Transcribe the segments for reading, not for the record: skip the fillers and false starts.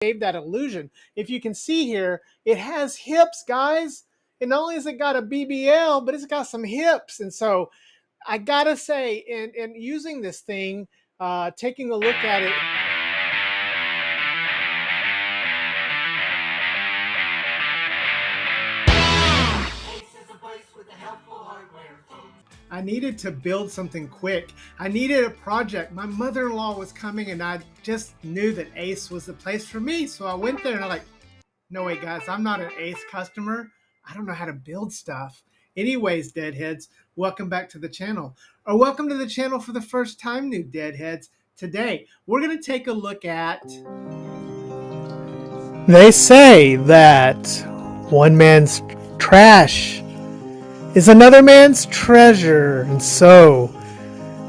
gave that illusion. If you can see here, it has hips, guys. And not only has it got a BBL, but it's got some hips. And so I gotta say, in using this thing, taking a look at it, I needed to build something quick. I needed a project. My mother-in-law was coming and I just knew that Ace was the place for me. So I went there and I'm like, no wait guys, I'm not an Ace customer. I don't know how to build stuff. Anyways, Deadheads, welcome back to the channel. Or welcome to the channel for the first time, new Deadheads. Today, we're gonna take a look at... They say that one man's trash is another man's treasure. And so,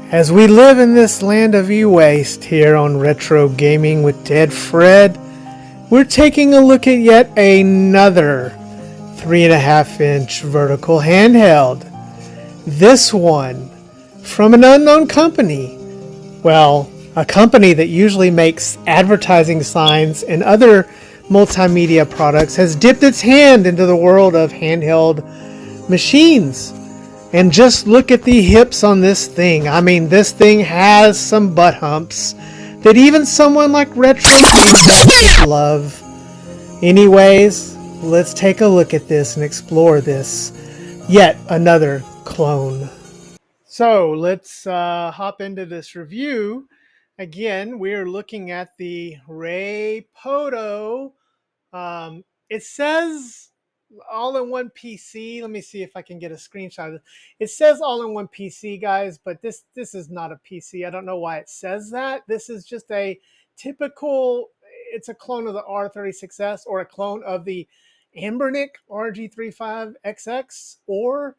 as we live in this land of e-waste here on Retro Gaming with Dead Fred, we're taking a look at yet another 3.5-inch vertical handheld. This one from an unknown company. Well, a company that usually makes advertising signs and other multimedia products has dipped its hand into the world of handheld machines. And just look at the hips on this thing. I mean, this thing has some butt humps that even someone like Retro Gaming would love. Anyways, let's take a look at this and explore this. Yet another clone. So let's hop into this review. Again, we're looking at the Raypodo. It says all-in-one PC. Let me see if I can get a screenshot of it. It says all-in-one PC, guys, but this is not a PC. I don't know why it says that. This is just a typical, it's a clone of the R36s or a clone of the anbernic Hg3506 or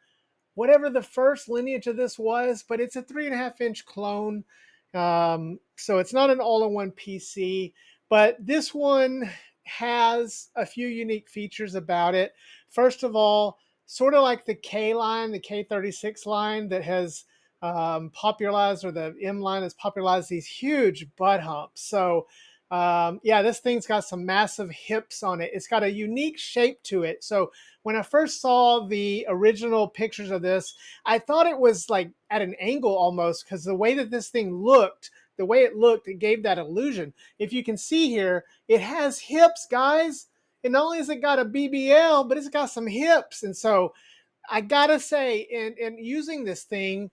whatever the first lineage of this was, but it's a 3.5-inch clone. So it's not an all-in-one PC, but this one has a few unique features about it. First of all, sort of like the K line, the K36 line that has popularized, or the M line has popularized these huge butt humps. So yeah, this thing's got some massive hips on it. It's got a unique shape to it. So when I first saw the original pictures of this, I thought it was like at an angle almost, because the way that this thing looked, it gave that illusion. If you can see here, it has hips, guys. And not only has it got a BBL, but it's got some hips. And so I gotta say, in using this thing,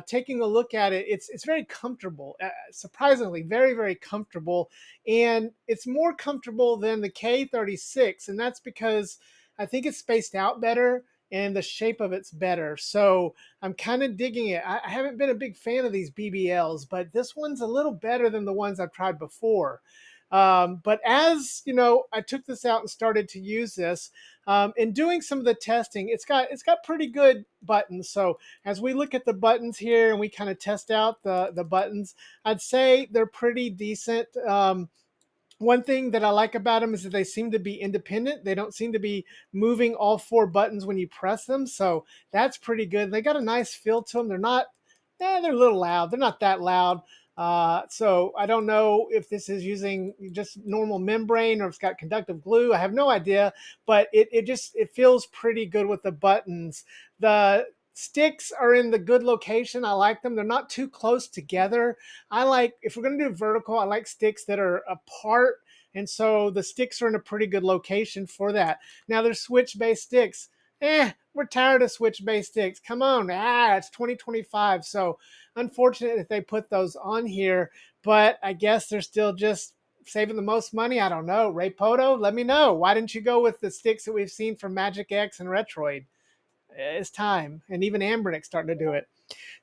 taking a look at it, it's very comfortable. Surprisingly, very, very comfortable. And it's more comfortable than the K36. And that's because I think it's spaced out better and the shape of it's better. So I'm kind of digging it. I haven't been a big fan of these BBLs, but this one's a little better than the ones I've tried before. But as you know, I took this out and started to use this. In doing some of the testing, it's got pretty good buttons. So as we look at the buttons here and we kind of test out the buttons, I'd say they're pretty decent. One thing that I like about them is that they seem to be independent. They don't seem to be moving all 4 buttons when you press them. So that's pretty good. They got a nice feel to them. They're not, they're a little loud. They're not that loud. So I don't know if this is using just normal membrane or if it's got conductive glue. I have no idea, but it feels pretty good with the buttons. The sticks are in the good location. I like them. They're not too close together. I like, if we're going to do vertical, I like sticks that are apart. And so the sticks are in a pretty good location for that. Now there's switch-based sticks. We're tired of switch-based sticks. Come on. It's 2025. So unfortunate that they put those on here, but I guess they're still just saving the most money. I don't know. Raypodo, let me know. Why didn't you go with the sticks that we've seen from Magic X and Retroid? It's time. And even Anbernic's starting to do it.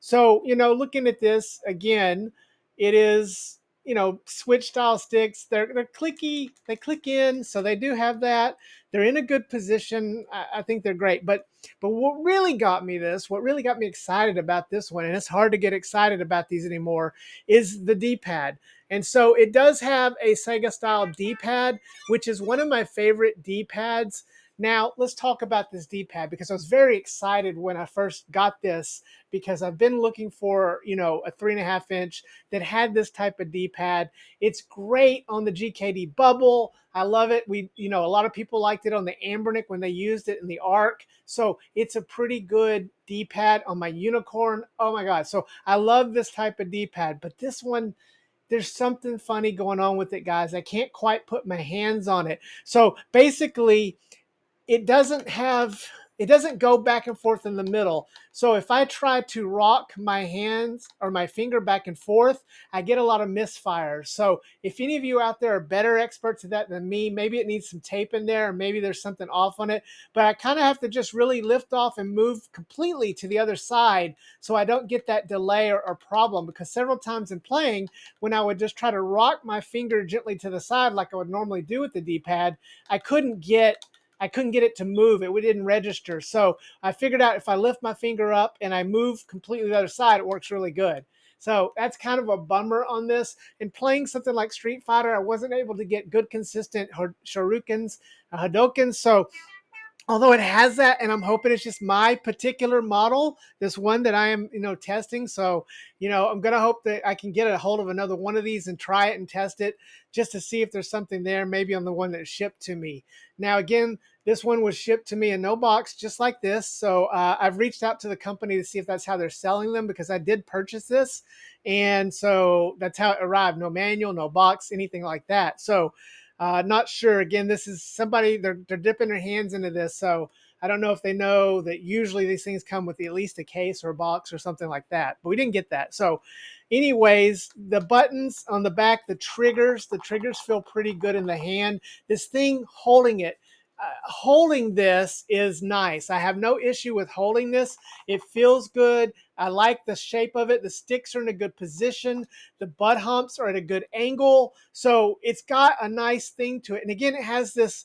So, you know, looking at this again, it is, you know, switch style sticks. They're clicky. They click in. So they do have that. They're in a good position. I think they're great. But what really got me excited about this one, and it's hard to get excited about these anymore, is the D-pad. And so it does have a Sega Style D Pad, which is one of my favorite D-pads. Now, let's talk about this D-pad because I was very excited when I first got this because I've been looking for, a 3.5 inch that had this type of D-pad. It's great on the GKD bubble. I love it. A lot of people liked it on the anbernic when they used it in the Ark. So it's a pretty good D-pad on my Unicorn. Oh my God. So I love this type of D-pad, but this one, there's something funny going on with it, guys. I can't quite put my hands on it. So basically, it doesn't have it doesn't go back and forth in the middle. So if I try to rock my hands or my finger back and forth, I get a lot of misfires. So if any of you out there are better experts at that than me, maybe it needs some tape in there, or maybe there's something off on it. But I kind of have to just really lift off and move completely to the other side so I don't get that delay or problem. Because several times in playing, when I would just try to rock my finger gently to the side like I would normally do with the D-pad, I couldn't get it to move. It didn't register. So I figured out if I lift my finger up and I move completely the other side, it works really good. So that's kind of a bummer on this. In playing something like Street Fighter, I wasn't able to get good, consistent shurikens, hadokens. So although it has that, and I'm hoping it's just my particular model, this one that I am testing. So I'm gonna hope that I can get a hold of another one of these and try it and test it just to see if there's something there, maybe on the one that shipped to me. Now again, this one was shipped to me in no box, just like this. So I've reached out to the company to see if that's how they're selling them, because I did purchase this, and so that's how it arrived. No manual, no box, anything like that. So not sure. Again, this is somebody, they're dipping their hands into this. So I don't know if they know that usually these things come with at least a case or a box or something like that, but we didn't get that. So anyways, the buttons on the back, the triggers feel pretty good in the hand. This thing holding this is nice. I have no issue with holding this. It feels good. I like the shape of it. The sticks are in a good position. The butt humps are at a good angle. So it's got a nice thing to it. And again, it has this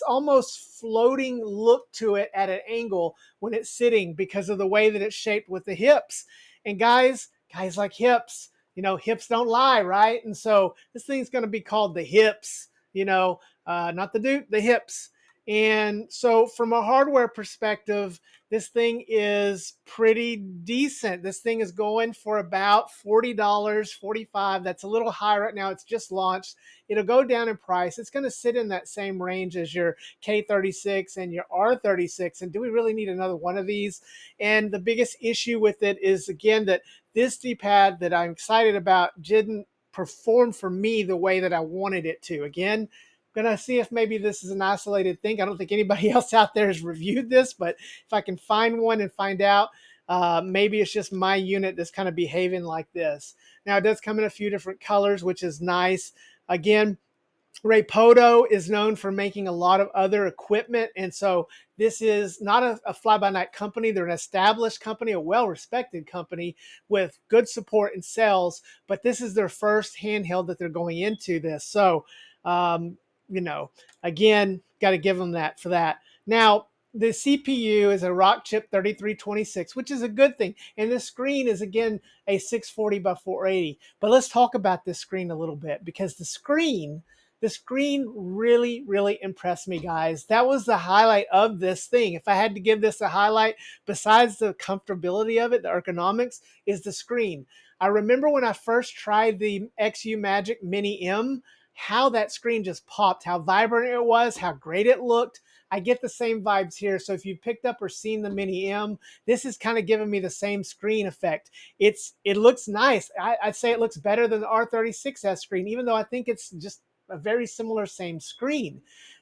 almost floating look to it at an angle when it's sitting because of the way that it's shaped with the hips. And guys like hips. Hips don't lie, right? And so this thing's going to be called the hips, not the dude, the hips. And so from a hardware perspective, this thing is pretty decent. This thing is going for about $40, $45. That's a little high right now. It's just launched. It'll go down in price. It's going to sit in that same range as your K36 and your R36. And do we really need another one of these? And the biggest issue with it is, again, that this D-pad that I'm excited about didn't perform for me the way that I wanted it to. Again, gonna see if maybe this is an isolated thing. I don't think anybody else out there has reviewed this, but if I can find one and find out, maybe it's just my unit that's kind of behaving like this. Now it does come in a few different colors, which is nice. Again, Raypodo is known for making a lot of other equipment, and so this is not a fly-by-night company. They're an established company, a well-respected company with good support and sales, but this is their first handheld that they're going into this. So, um, again, got to give them that for that. Now, the CPU is a Rockchip 3326, which is a good thing. And the screen is, again, a 640 by 480. But let's talk about this screen a little bit, because the screen really, really impressed me, guys. That was the highlight of this thing. If I had to give this a highlight, besides the comfortability of it, the ergonomics, is the screen. I remember when I first tried the XU Magic Mini M, how that screen just popped, how vibrant it was, how great it looked. I get the same vibes here. So if you picked up or seen the Mini M, this is kind of giving me the same screen effect. It looks nice. I'd say it looks better than the R36s screen, even though I think it's just a very similar same screen.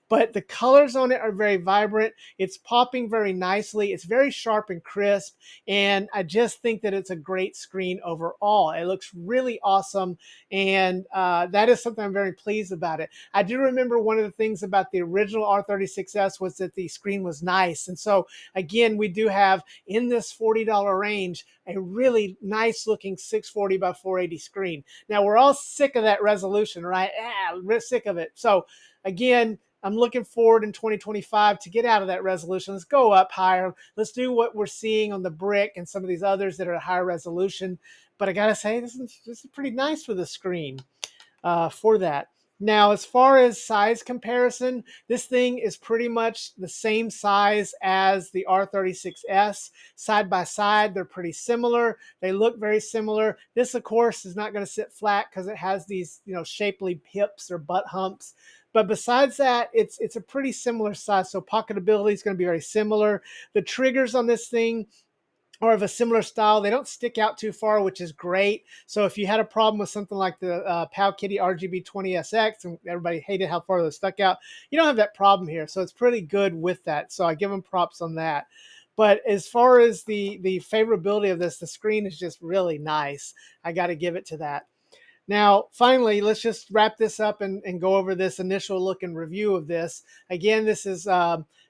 But the colors on it are very vibrant. It's popping very nicely. It's very sharp and crisp. And I just think that it's a great screen overall. It looks really awesome. And that is something I'm very pleased about it. I do remember one of the things about the original R36s was that the screen was nice. And so, again, we do have in this $40 range a really nice looking 640 by 480 screen. Now, we're all sick of that resolution, right? We're sick of it. So, again, I'm looking forward in 2025 to get out of that resolution. Let's go up higher. Let's do what we're seeing on the Brick and some of these others that are at higher resolution. But I got to say, this is pretty nice for the screen for that. Now, as far as size comparison, this thing is pretty much the same size as the R36s. Side by side, they're pretty similar. They look very similar. This, of course, is not going to sit flat because it has these, shapely hips or butt humps. But besides that, it's a pretty similar size. So pocketability is going to be very similar. The triggers on this thing are of a similar style. They don't stick out too far, which is great. So if you had a problem with something like the Powkiddy RGB20SX and everybody hated how far those stuck out, you don't have that problem here. So it's pretty good with that. So I give them props on that. But as far as the favorability of this, the screen is just really nice. I got to give it to that. Now, finally, let's just wrap this up and go over this initial look and review of this. Again, this is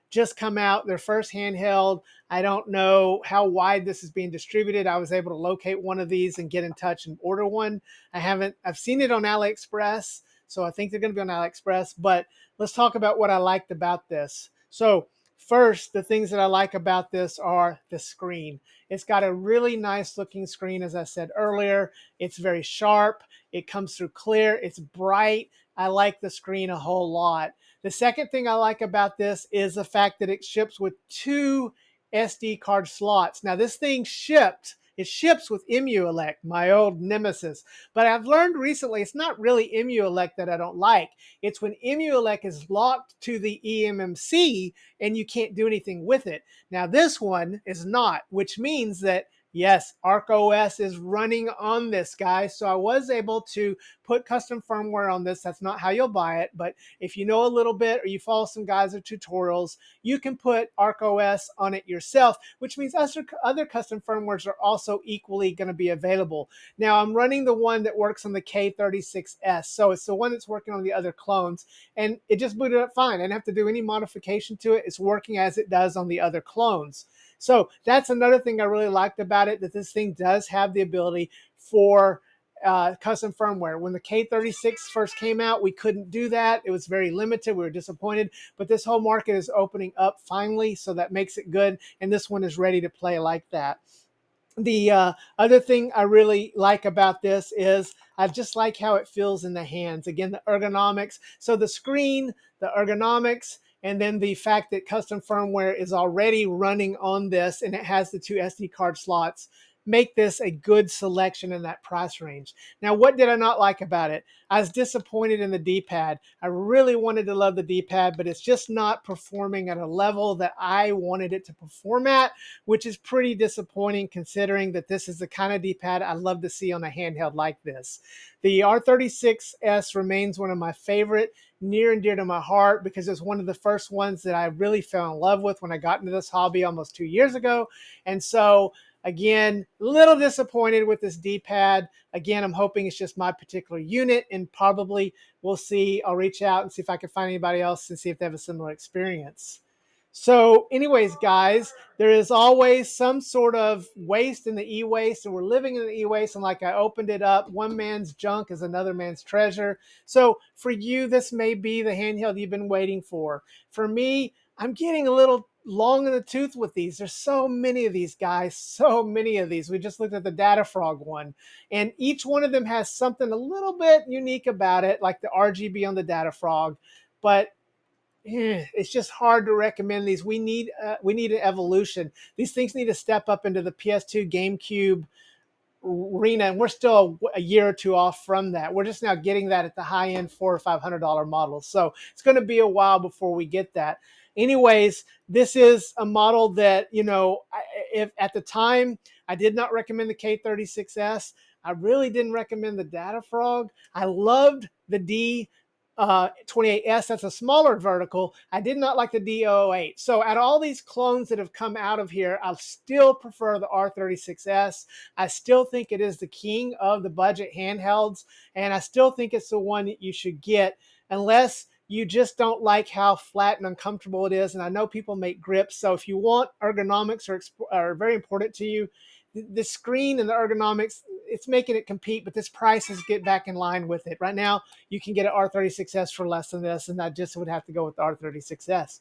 just come out, their first handheld. I don't know how wide this is being distributed. I was able to locate one of these and get in touch and order one. I've seen it on AliExpress, so I think they're going to be on AliExpress. But let's talk about what I liked about this. So first, the things that I like about this are the screen. It's got a really nice looking screen, as I said earlier. It's very sharp. It comes through clear. It's bright. I like the screen a whole lot. The second thing I like about this is the fact that it ships with 2 SD card slots. Now, this thing it ships with EmuElect, my old nemesis. But I've learned recently it's not really EmuElect that I don't like. It's when EmuElect is locked to the eMMC and you can't do anything with it. Now, this one is not, which means that yes, ArkOS is running on this, guys. So I was able to put custom firmware on this. That's not how you'll buy it. But if you know a little bit or you follow some guys or tutorials, you can put ArkOS on it yourself, which means other custom firmwares are also equally going to be available. Now, I'm running the one that works on the K36s. So it's the one that's working on the other clones. And it just booted up fine. I didn't have to do any modification to it. It's working as it does on the other clones. So that's another thing I really liked about it, that this thing does have the ability for custom firmware. When the K36 first came out, we couldn't do that. It was very limited. We were disappointed. But this whole market is opening up finally, so that makes it good. And this one is ready to play like that. The other thing I really like about this is I just like how it feels in the hands. Again, the ergonomics. So the screen, the ergonomics, and then the fact that custom firmware is already running on this and it has the 2 SD card slots make this a good selection in that price range. Now, what did I not like about it? I was disappointed in the D-pad. I really wanted to love the D-pad, but it's just not performing at a level that I wanted it to perform at, which is pretty disappointing considering that this is the kind of D-pad I love to see on a handheld like this. The R36s remains one of my favorite, near and dear to my heart, because it's one of the first ones that I really fell in love with when I got into this hobby almost 2 years ago. And so again, a little disappointed with this D-pad. Again, I'm hoping it's just my particular unit, and probably we'll see. I'll reach out and see if I can find anybody else and see if they have a similar experience. So anyways, guys, there is always some sort of waste in the e-waste, and we're living in the e-waste. And like I opened it up, one man's junk is another man's treasure. So for you, this may be the handheld you've been waiting for. For me, I'm getting a little long in the tooth with these. There's so many of these, guys, so many of these. We just looked at the Data Frog one, and each one of them has something a little bit unique about it, like the RGB on the Data Frog. But it's just hard to recommend these. We need an evolution. These things need to step up into the PS2, GameCube arena, and we're still a year or two off from that. We're just now getting that at the high end $400 or $500 models. So it's going to be a while before we get that. Anyways, this is a model that, if at the time I did not recommend the K36s, I really didn't recommend the Data Frog. I loved the D28S. That's a smaller vertical. I did not like the D008. So out of all these clones that have come out of here, I still prefer the R36s. I still think it is the king of the budget handhelds, and I still think it's the one that you should get unless you just don't like how flat and uncomfortable it is. And I know people make grips, so if you want ergonomics are very important to you, the screen and the ergonomics, it's making it compete, but this price is get back in line with it. Right now, you can get an R36s for less than this, and I just would have to go with the R36s.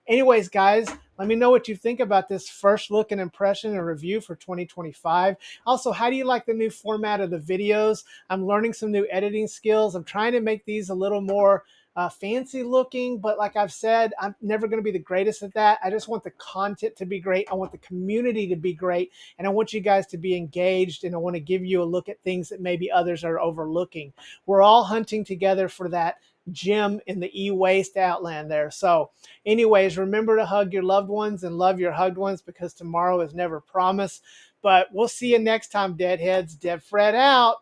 Anyways, guys, let me know what you think about this first look and impression and review for 2025. Also, how do you like the new format of the videos? I'm learning some new editing skills. I'm trying to make these a little more fancy looking, but like I've said, I'm never going to be the greatest at that. I just want the content to be great. I want the community to be great, and I want you guys to be engaged, and I want to give you a look at things that maybe others are overlooking. We're all hunting together for that gem in the e-waste outland there. So anyways, remember to hug your loved ones and love your hugged ones, because tomorrow is never promised. But we'll see you next time, Deadheads. Dev Fred out.